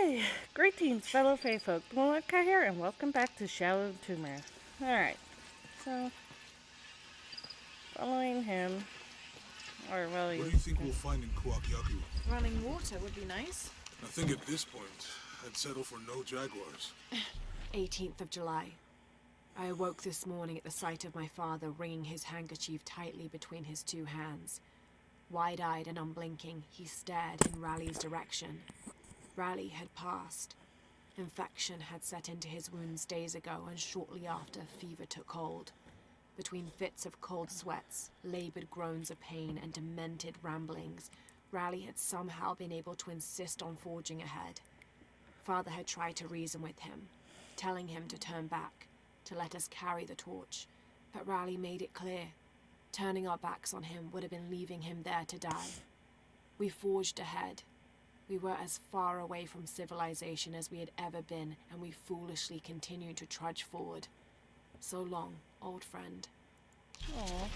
Okay, greetings, fellow Fae folk. Bluelunacat here, and welcome back to Shadow of Tumor. Alright, so, following him, or well, What do you think we'll find in Kuakyaku? Running water would be nice. I think at this point, I'd settle for no jaguars. 18th of July. I awoke this morning at the sight of my father wringing his handkerchief tightly between his two hands. Wide-eyed and unblinking, he stared in Raleigh's direction. Raleigh had passed. Infection had set into his wounds days ago, and shortly after, fever took hold. Between fits of cold sweats, labored groans of pain, and demented ramblings, Raleigh had somehow been able to insist on forging ahead. Father had tried to reason with him, telling him to turn back, to let us carry the torch, but Raleigh made it clear. Turning our backs on him would have been leaving him there to die. We forged ahead. We were as far away from civilization as we had ever been, and we foolishly continued to trudge forward. So long, old friend. Aww.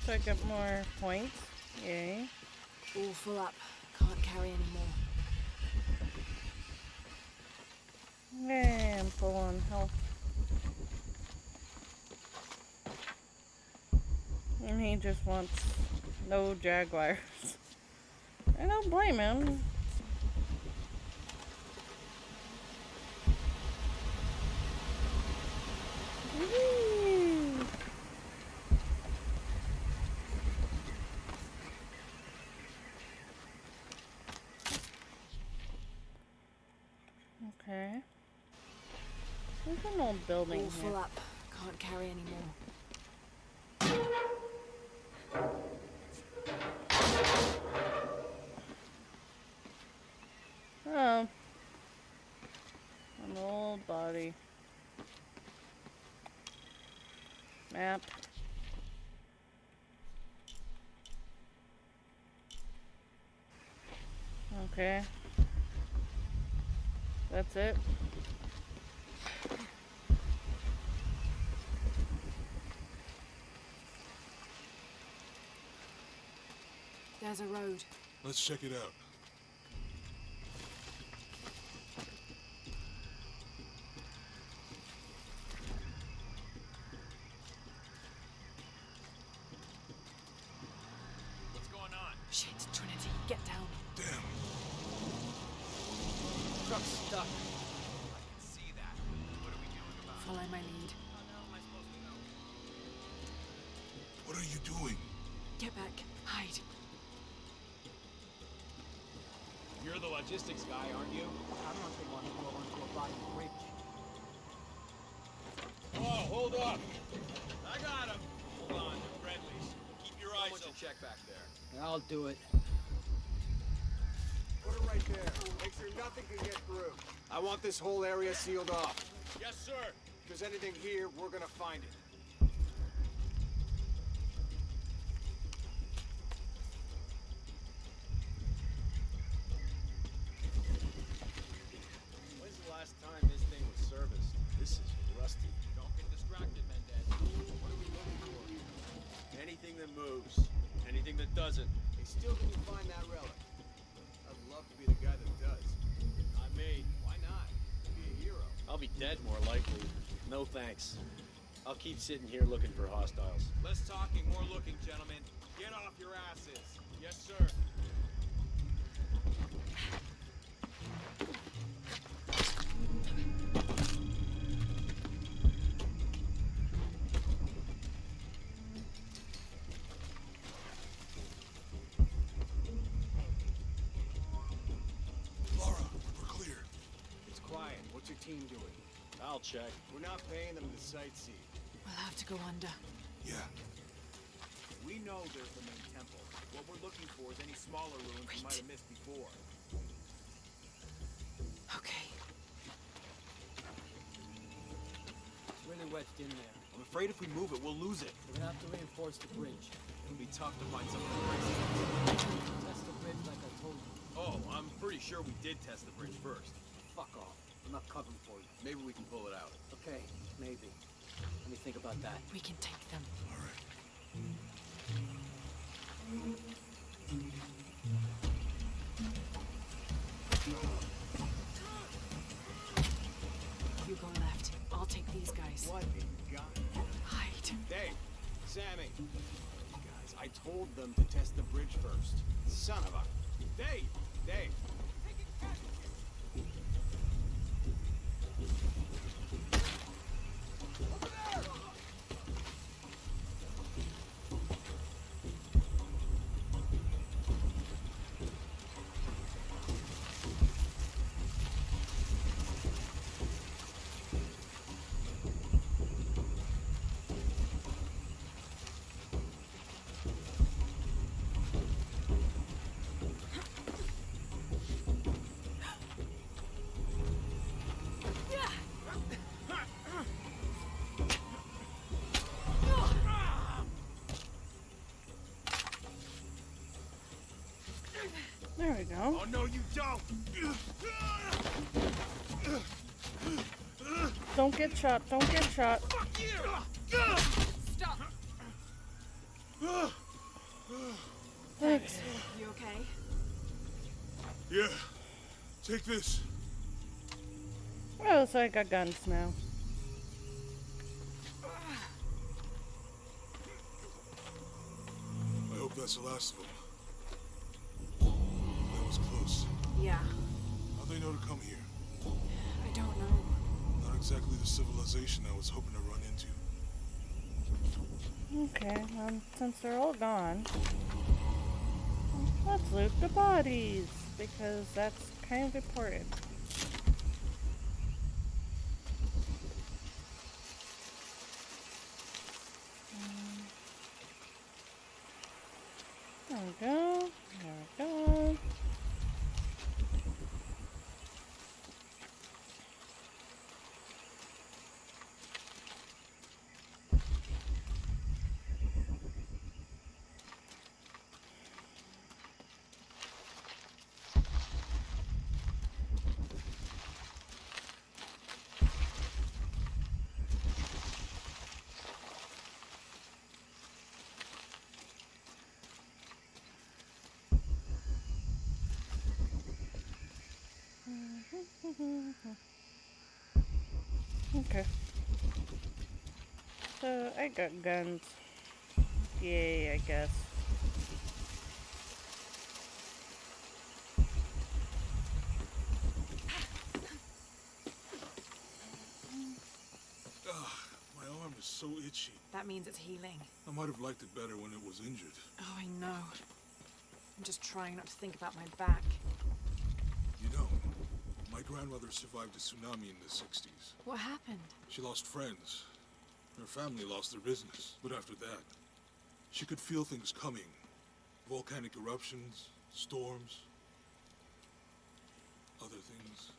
So I get more points. Yay. All full up. Can't carry any more. Yay, I'm full on health. And he just wants no jaguars. I don't blame him. Whee! Okay. There's an old building All full here. up. Can't carry any more. Oh. An old body. Map. Okay. That's it. There's a road. Let's check it out. What's going on? Shit, Trinity, get down. Damn. Truck's stuck. I can see that. What are we doing about it? Follow my lead. How the hell am I supposed to know? What are you doing? Get back. Hide. You're the logistics guy, aren't you? I'm not the one who will onto a bottom bridge. Oh, hold up! I got him! Hold on, they're friendlies. Keep your eyes open. Check back there. I'll do it. Put it right there. Make sure nothing can get through. I want this whole area sealed off. Yes, sir! If there's anything here, we're gonna find it. When's the last time this thing was serviced? This is rusty. Don't get distracted, Mendez. What are we looking for? Anything that moves. Anything that doesn't. They still didn't find that relic. I'd love to be the guy that does. Not me. Why not? Be a hero. I'll be dead more likely. No thanks. I'll keep sitting here looking for hostiles. Less talking, more looking, gentlemen. Get off your asses. Yes, sir. Laura, we're clear. It's quiet. What's your team doing? I'll check. We're not paying them to sightsee. We'll have to go under. Yeah. We know there's the main temple. What we're looking for is any smaller ruins we might have missed before. Okay. It's really wedged in there. I'm afraid if we move it, we'll lose it. We're gonna have to reinforce the bridge. It'll be tough to find something crazy. Test the bridge like I told you. Oh, I'm pretty sure we did test the bridge first. Fuck off. I'm not covering for you. Maybe we can pull it out. Okay, maybe. Let me think about that. We can take them. All right. told them to test the bridge first. Son of a... Dave! Dave! There we go. Oh, no, you don't! Don't get shot. Don't get shot. Fuck you! Stop! Thanks. You okay? Yeah. Take this. Oh, so I got guns now. I hope that's the last of them. That was close. Yeah. How'd they know to come here? I don't know. Not exactly the civilization I was hoping to run into. Okay, since they're all gone, let's loot the bodies, because that's kind of important. There we go, there we go. Okay. So, I got guns. Yay, I guess. My arm is so itchy. That means it's healing. I might have liked it better when it was injured. Oh, I know. I'm just trying not to think about my back. You know, my grandmother survived a tsunami in the 60s. What happened? She lost friends. Her family lost their business. But after that, she could feel things coming. Volcanic eruptions, storms, other things.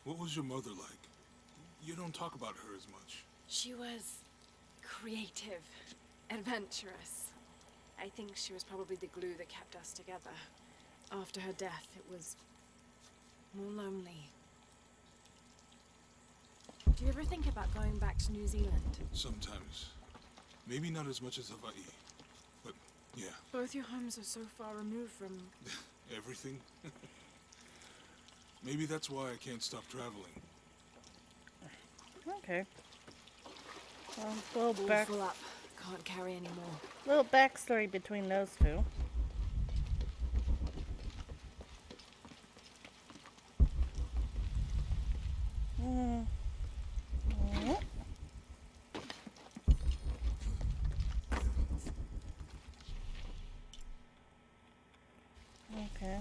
What was your mother like? You don't talk about her as much. She was creative, adventurous. I think she was probably the glue that kept us together. After her death, it was more lonely. Do you ever think about going back to New Zealand? Sometimes. Maybe not as much as Hawaii. But, yeah, Both your homes are so far removed from... everything. Maybe that's why I can't stop traveling. Okay. Little All back, full up. Can't carry any more. little backstory between those two. Mm. Mm. Okay.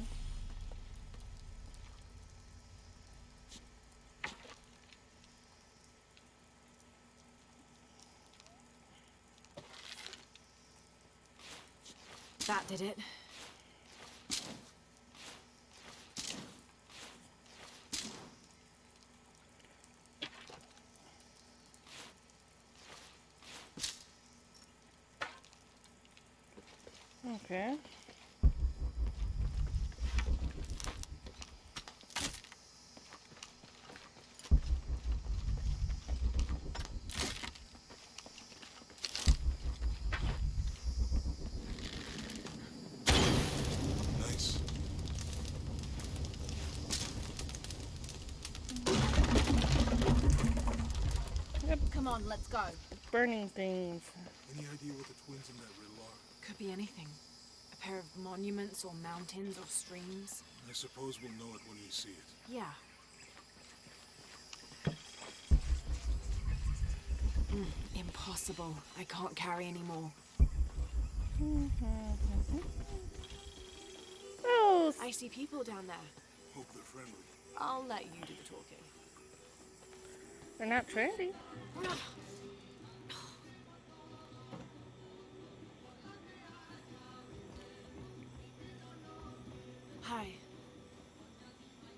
That did it. Okay. Nice. Come on, let's go. Burning things. Any idea what the twins in that riddle are? Could be anything. A pair of monuments or mountains or streams. I suppose we'll know it when we see it. Yeah. Impossible. I can't carry anymore. Oh, I see people down there. Hope they're friendly. I'll let you do the talking. they're not trendy. Hi.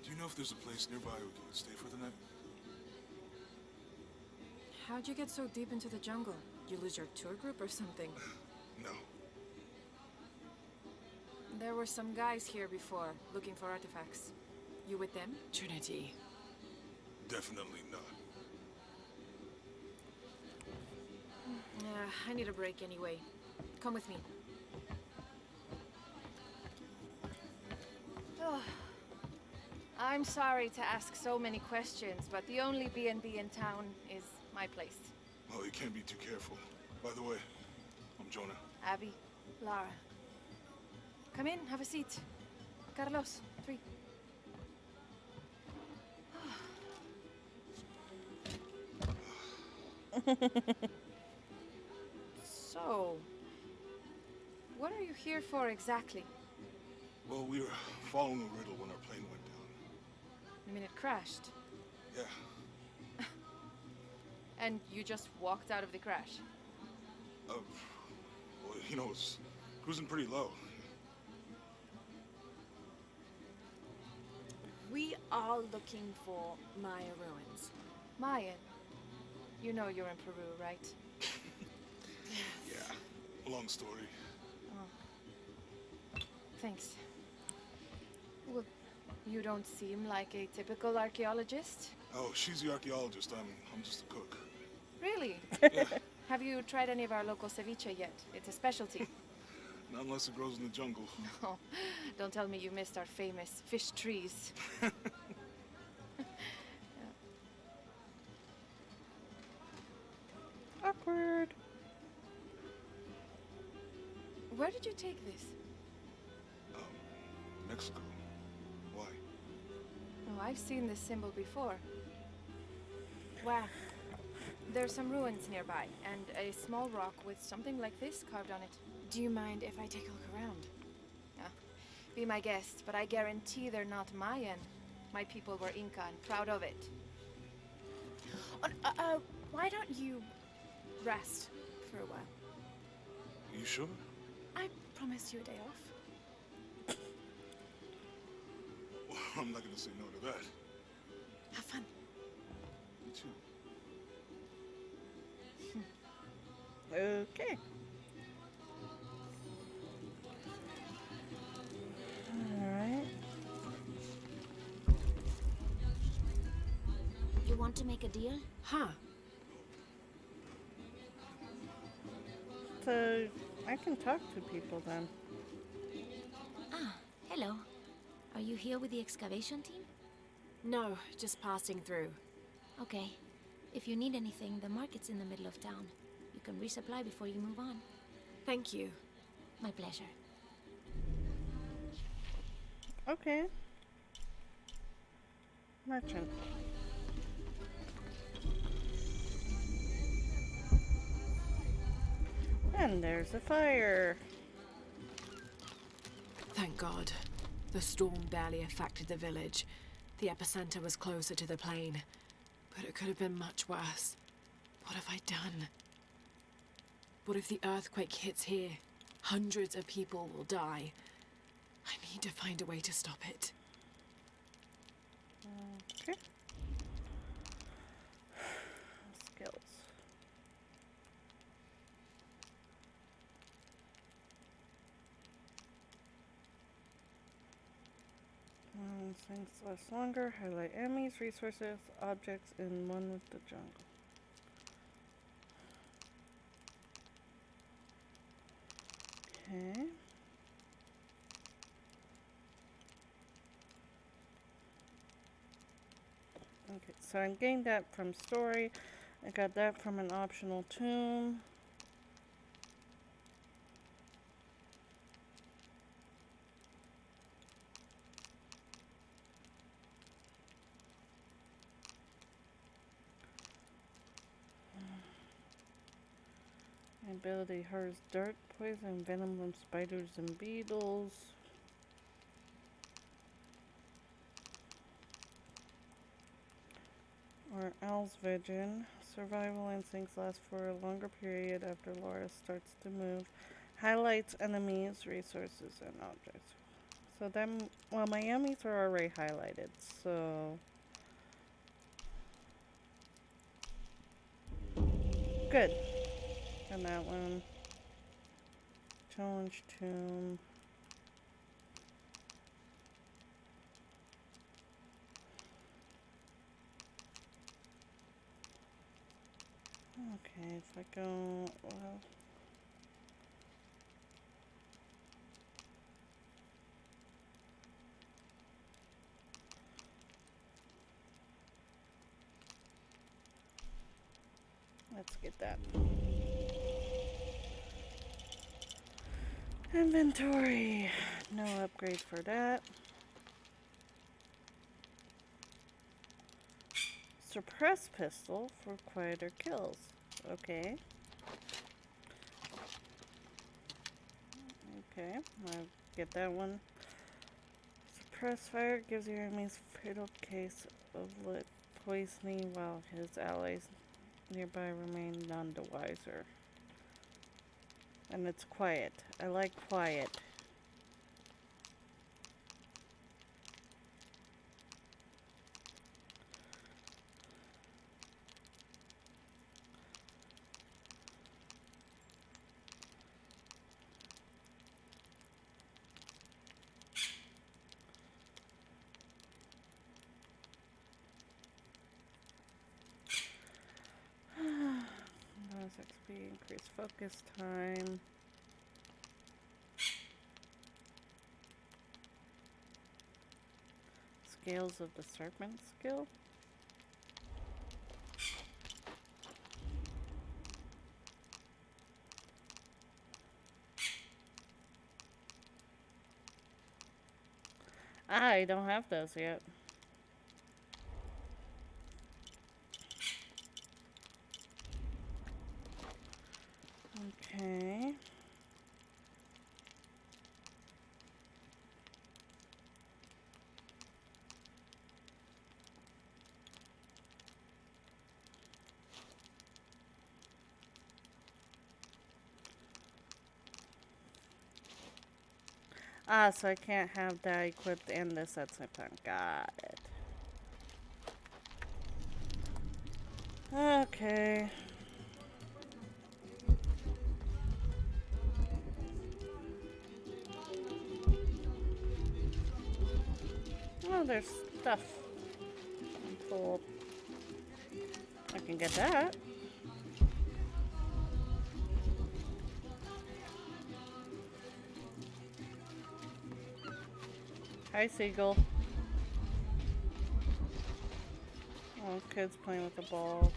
Do you know if there's a place nearby we can stay for the night? How'd you get so deep into the jungle? You lose your tour group or something? No. There were some guys here before, looking for artifacts. You with them? Trinity. Definitely not. I need a break anyway. Come with me. Oh, I'm sorry to ask so many questions, but the only B&B in town is my place. Well, you can't be too careful. By the way, I'm Jonah. Abby, Lara. Come in, have a seat. Carlos, 3. So, what are you here for exactly? Well, we were following a riddle when our plane went down. You mean it crashed? Yeah. And you just walked out of the crash? Well, you know, it's cruising pretty low. We are looking for Maya ruins. Mayan. You know you're in Peru, right? Yeah. Long story. Thanks. Well, you don't seem like a typical archaeologist. Oh, she's the archaeologist. I'm just a cook. Really? Yeah. Have you tried any of our local ceviche yet? It's a specialty. Not unless it grows in the jungle. Oh, don't tell me you missed our famous fish trees. Awkward. Where did you take this? Mexico. Why? Oh, I've seen this symbol before. Where? There's some ruins nearby, and a small rock with something like this carved on it. Do you mind if I take a look around? Be my guest, but I guarantee they're not Mayan. My people were Inca and proud of it. Why don't you rest for a while? You sure? I promised you a day off. Well, I'm not gonna say no to that. Have fun. You too. Okay. Alright. You want to make a deal? Huh. So, I can talk to people then. Ah, hello. Are you here with the excavation team? No, just passing through. Okay. If you need anything, the market's in the middle of town. You can resupply before you move on. Thank you. My pleasure. Okay. Merchant. And there's a fire. Thank God. The storm barely affected the village. The epicenter was closer to the plain. But it could have been much worse. What have I done? What if the earthquake hits here? Hundreds of people will die. I need to find a way to stop it. Okay. Skills. Things last longer. Highlight enemies, resources, objects in one with the jungle. Okay. Okay, so I'm getting that from story. I got that from an optional tomb. Ability hurts dirt, poison, venom from spiders and beetles. Or Owl's Vision. Survival instincts last for a longer period after Laura starts to move. Highlights enemies, resources, and objects. So them, well, my enemies are already highlighted, so good. And that one. Challenge Tomb. Okay, if I go, well. Let's get that. Inventory. No upgrade for that. Suppress pistol for quieter kills. Okay. Okay, I'll get that one. Suppress fire gives your enemies fatal case of lit poisoning while his allies nearby remain none the wiser. And it's quiet. I like quiet. Bonus XP, increase focus time. Scales of the Serpent skill. I don't have those yet. Okay. Ah, so I can't have that equipped and this at the same time. Got it. Okay. Oh, there's stuff. I'm full. I can get that. Hi, Seagull. Oh, kids playing with the ball.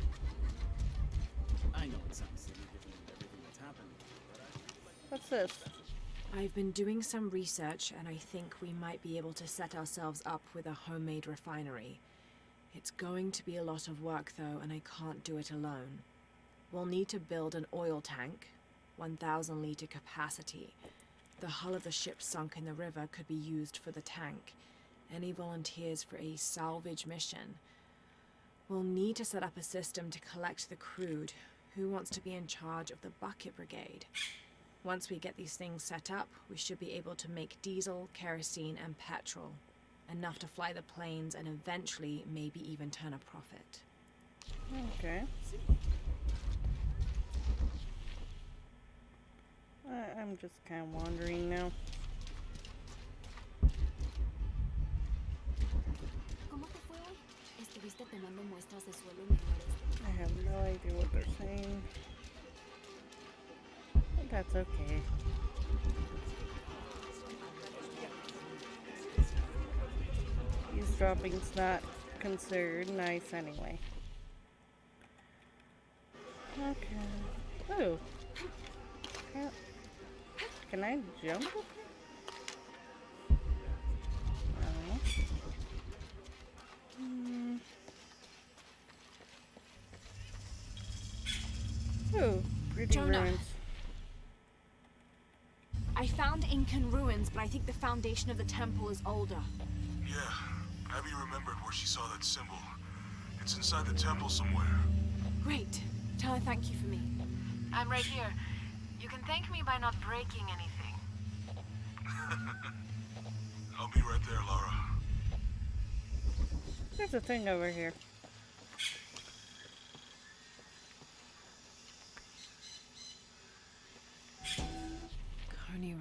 I know it sounds silly given everything that's happened, but What's this? I've been doing some research and I think we might be able to set ourselves up with a homemade refinery. It's going to be a lot of work though, and I can't do it alone. We'll need to build an oil tank, 1,000 liter capacity. The hull of the ship sunk in the river could be used for the tank. Any volunteers for a salvage mission? We'll need to set up a system to collect the crude. Who wants to be in charge of the bucket brigade? Once we get these things set up, we should be able to make diesel, kerosene, and petrol. Enough to fly the planes and eventually maybe even turn a profit. Okay. I'm just kind of wandering now. ¿Cómo te fue hoy? Estuviste tomando muestras de suelo en el noreste. I have no idea what they're saying. But that's okay. Eavesdropping's not considered nice anyway. Okay. Ooh. Can I jump? No. Ooh, pretty Jonah. ruins. I found Incan ruins, but I think the foundation of the temple is older. Yeah, Abby remembered where she saw that symbol. It's inside the temple somewhere. Great. Tell her thank you for me. I'm right here. You can thank me by not breaking anything. I'll be right there, Lara. There's a thing over here.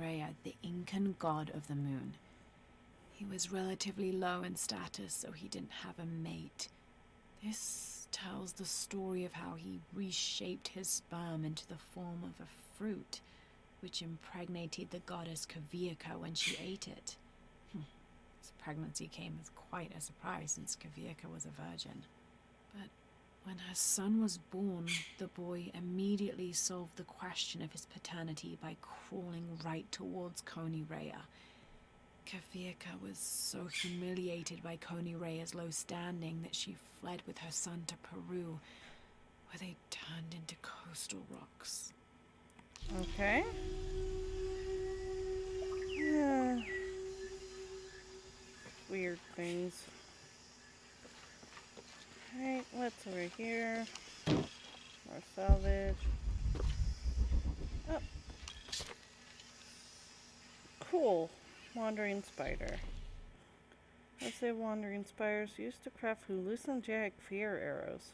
Rea, the Incan god of the moon. He was relatively low in status, so he didn't have a mate. This tells the story of how he reshaped his sperm into the form of a fruit, which impregnated the goddess Kavika when she ate it. His pregnancy came as quite a surprise since Kavika was a virgin. But when her son was born, the boy immediately solved the question of his paternity by crawling right towards Rea. Kavika was so humiliated by Rea's low standing that she fled with her son to Peru, where they turned into coastal rocks. Okay. Yeah. Weird things. Alright, what's over here? More salvage. Oh. Cool. Wandering spider. Let's say wandering spiders used to craft hallucinogenic fear arrows.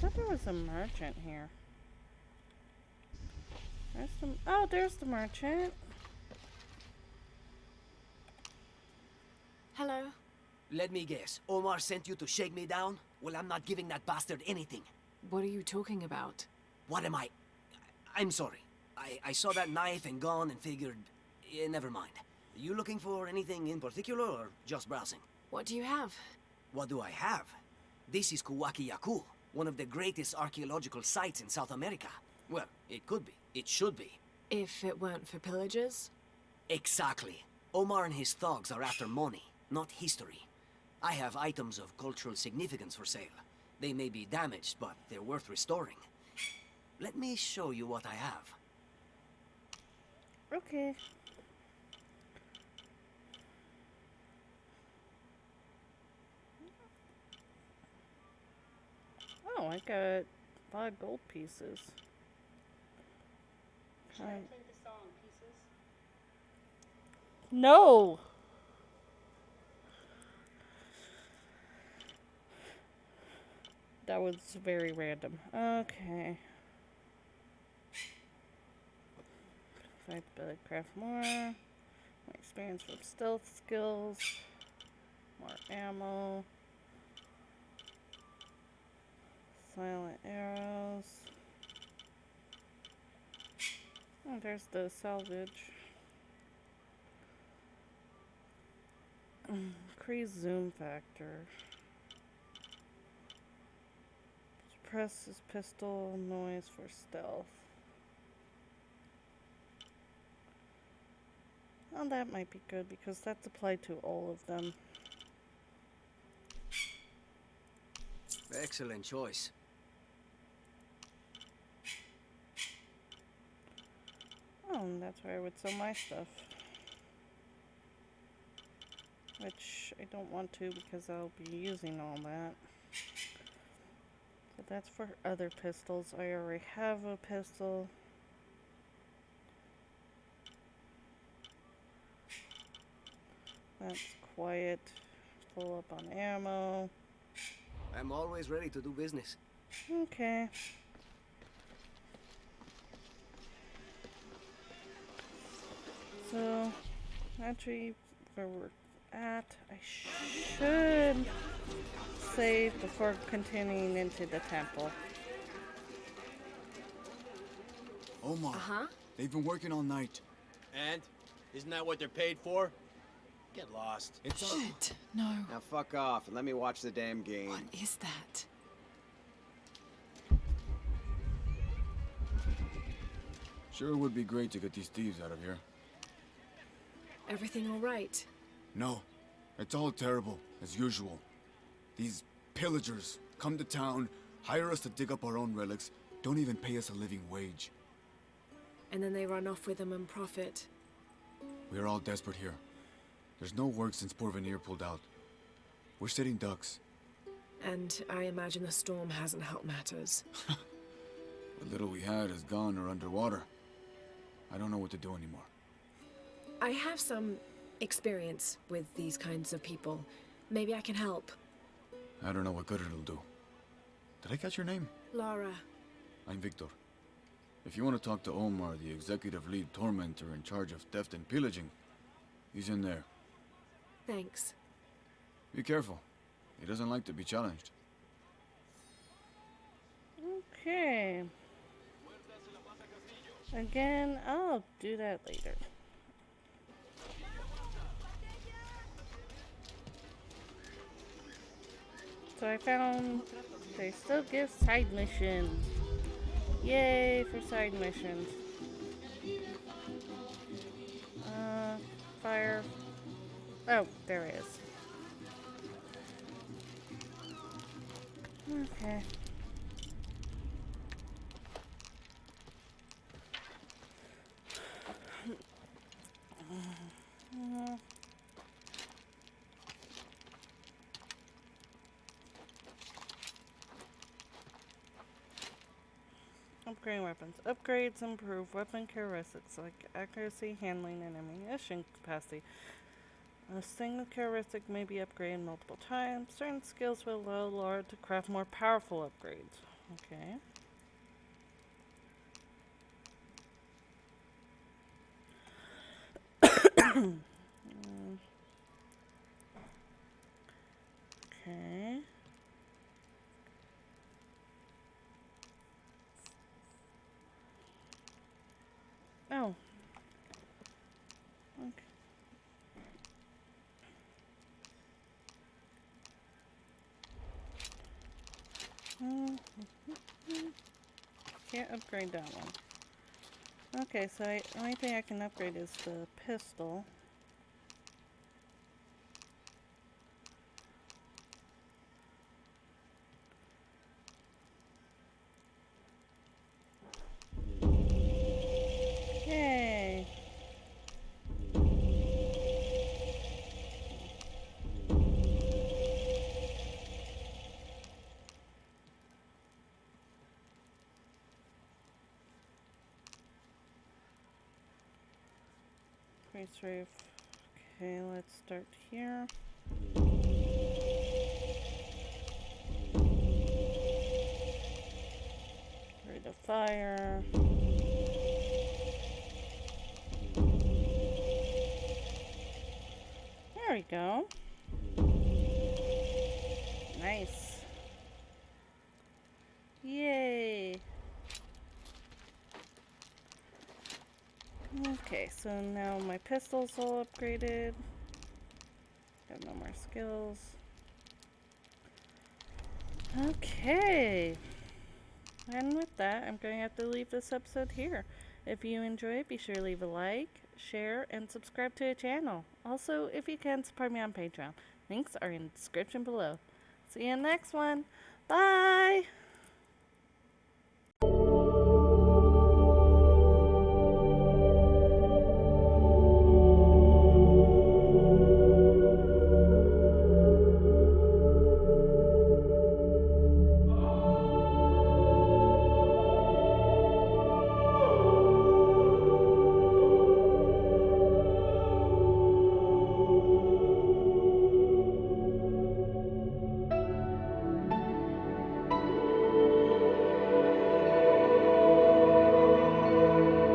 Said there was a merchant here. There's some. Oh, there's the merchant. Hello? Let me guess. Omar sent you to shake me down? Well, I'm not giving that bastard anything. What are you talking about? What am I? I'm sorry. I saw that knife and gun and figured... never mind. You looking for anything in particular or just browsing? What do you have? What do I have? This is Kuwaki Yaku, one of the greatest archaeological sites in South America. Well, it could be. It should be. If it weren't for pillagers? Exactly. Omar and his thugs are after money, not history. I have items of cultural significance for sale. They may be damaged, but they're worth restoring. Let me show you what I have. Okay. Oh, I got 5 gold pieces. Should I play the song Pieces? No! That was very random. Okay. Fight the belly craft more. More experience from stealth skills. More ammo. Silent arrows. Oh, there's the salvage. Increase zoom factor. Suppress his pistol noise for stealth. Well, that might be good because that's applied to all of them. Excellent choice. Oh, and that's where I would sell my stuff. Which I don't want to because I'll be using all that. So that's for other pistols. I already have a pistol. That's quiet. Full up on ammo. I'm always ready to do business. Okay. So, actually, where we're at, I should save before continuing into the temple. Omar, Uh-huh. they've been working all night. And? Isn't that what they're paid for? Get lost. It's Shit, no. Now fuck off and let me watch the damn game. What is that? Sure would be great to get these thieves out of here. Everything all right? No, it's all terrible, as usual. These pillagers come to town, hire us to dig up our own relics, don't even pay us a living wage. and then they run off with them and profit. We are all desperate here. There's no work since Porvenir pulled out. We're sitting ducks. And I imagine the storm hasn't helped matters. What little we had is gone or underwater. I don't know what to do anymore. I have some experience with these kinds of people. Maybe I can help. I don't know what good it'll do. Did I catch your name? Laura. I'm Victor. If you want to talk to Omar, the executive lead tormentor in charge of theft and pillaging, he's in there. Thanks. Be careful. He doesn't like to be challenged. Okay. Again, I'll do that later. So I found they still give side missions. Yay for side missions. Fire. Oh, there it is. Okay. Upgrading weapons. Upgrades improve weapon characteristics like accuracy, handling, and ammunition capacity. A single characteristic may be upgraded multiple times. Certain skills will allow Laura to craft more powerful upgrades. Okay. Okay. Oh. Okay. Can't upgrade that one. Okay, so the only thing I can upgrade is the pistol. Yay! Price rave. Okay, let's start here. Rate of fire. There we go. Nice. Yay. Okay, so now my pistol's all upgraded. Got no more skills. Okay. And with that, I'm going to have to leave this episode here. If you enjoy it, be sure to leave a like, share, and subscribe to the channel. Also, if you can, support me on Patreon. Links are in the description below. See you in the next one. Bye!